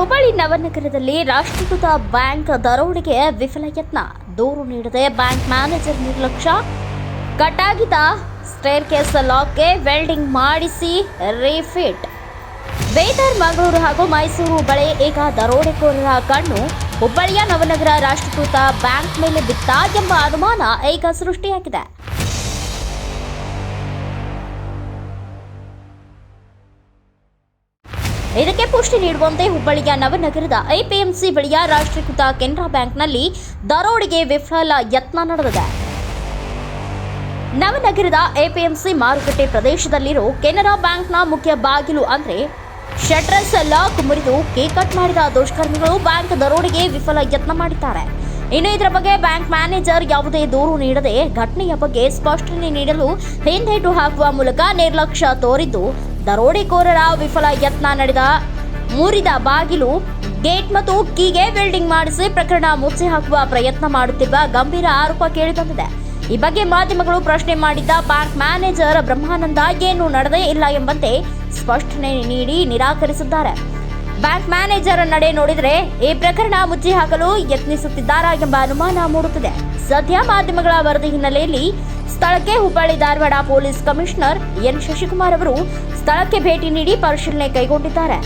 ಹುಬ್ಬಳ್ಳಿ ನವನಗರದಲ್ಲಿ ರಾಷ್ಟ್ರೀಕೃತ ಬ್ಯಾಂಕ್ ದರೋಡೆಗೆ ವಿಫಲ ಯತ್ನ. ದೂರು ನೀಡದೆ ಬ್ಯಾಂಕ್ ಮ್ಯಾನೇಜರ್ ನಿರ್ಲಕ್ಷ್ಯ. ಕಟ್ಟಾಗಿದ್ದ ಸ್ಟೇರ್ಕೇಸ್ ಲಾಕ್ಗೆ ವೆಲ್ಡಿಂಗ್ ಮಾಡಿಸಿ ರೀಫಿಟ್. ಬೇದರ್, ಮಂಗಳೂರು ಹಾಗೂ ಮೈಸೂರು ಬಳಿ ಈಗ ದರೋಡೆಕೋರರ ಕಣ್ಣು ಹುಬ್ಬಳ್ಳಿಯ ನವನಗರ ರಾಷ್ಟ್ರೀಕೃತ ಬ್ಯಾಂಕ್ ಮೇಲೆ ಬಿತ್ತ ಎಂಬ ಅನುಮಾನ ಈಗ ಸೃಷ್ಟಿಯಾಗಿದೆ. ಇದಕ್ಕೆ ಪುಷ್ಟಿ ನೀಡುವಂತೆ ಹುಬ್ಬಳ್ಳಿಯ ನವನಗರದ ಎಪಿಎಂಸಿ ಬಳಿಯ ರಾಷ್ಟ್ರೀಕೃತ ಕೆನರಾ ಬ್ಯಾಂಕ್ನಲ್ಲಿ ದರೋಡೆಗೆ ವಿಫಲ ಯತ್ನ ನಡೆದಿದೆ. ನವನಗರದ ಎಪಿಎಂಸಿ ಮಾರುಕಟ್ಟೆ ಪ್ರದೇಶದಲ್ಲಿರೋ ಕೆನರಾ ಬ್ಯಾಂಕ್ನ ಮುಖ್ಯ ಬಾಗಿಲು ಅಂದರೆ ಶಟರ್ಸ್ ಲಾಕ್ ಮುರಿದು ಕೇಕ್ ಕಟ್ ಮಾಡಿದ ದುಷ್ಕರ್ಮಿಗಳು ಬ್ಯಾಂಕ್ ದರೋಡೆಗೆ ವಿಫಲ ಯತ್ನ ಮಾಡಿದ್ದಾರೆ. ಇನ್ನು ಇದರ ಬಗ್ಗೆ ಬ್ಯಾಂಕ್ ಮ್ಯಾನೇಜರ್ ಯಾವುದೇ ದೂರು ನೀಡದೆ ಘಟನೆಯ ಬಗ್ಗೆ ಸ್ಪಷ್ಟನೆ ನೀಡಲು ಹಿಂದೇಟು ಹಾಕುವ ಮೂಲಕ ನಿರ್ಲಕ್ಷ್ಯ ತೋರಿದ್ದು, ದರೋಡೆಕೋರರ ವಿಫಲ ಯತ್ನ ನಡೆದ ಮುರಿದ ಬಾಗಿಲು, ಗೇಟ್ ಮತ್ತು ಕೀಗೆ ವೆಲ್ಡಿಂಗ್ ಮಾಡಿಸಿ ಪ್ರಕರಣ ಮುಚ್ಚಿ ಹಾಕುವ ಪ್ರಯತ್ನ ಮಾಡುತ್ತಿರುವ ಗಂಭೀರ ಆರೋಪ ಕೇಳಿಬಂದಿದೆ. ಈ ಬಗ್ಗೆ ಮಾಧ್ಯಮಗಳು ಪ್ರಶ್ನೆ ಮಾಡಿದ್ದ ಬ್ಯಾಂಕ್ ಮ್ಯಾನೇಜರ್ ಬ್ರಹ್ಮಾನಂದ ಏನು ನಡೆದೇ ಇಲ್ಲ ಎಂಬಂತೆ ಸ್ಪಷ್ಟನೆ ನೀಡಿ ನಿರಾಕರಿಸಿದ್ದಾರೆ. ಬ್ಯಾಂಕ್ ಮ್ಯಾನೇಜರ್ ನಡೆ ನೋಡಿದರೆ ಈ ಪ್ರಕರಣ ಮುಚ್ಚಿ ಹಾಕಲು ಯತ್ನಿಸುತ್ತಿದ್ದಾರಾ ಎಂಬ ಅನುಮಾನ ಮೂಡುತ್ತಿದೆ. ಸದ್ಯ ಮಾಧ್ಯಮಗಳ ವರದಿ ಹಿನ್ನೆಲೆಯಲ್ಲಿ ಸ್ಥಳಕ್ಕೆ Hubballi Dharwad police commissioner N Shashikumar ಅವರು ಸ್ಥಳಕ್ಕೆ ಭೇಟಿ ನೀಡಿ ಪರಿಶೀಲನೆ ಕೈಗೊಂಡಿದ್ದಾರೆ.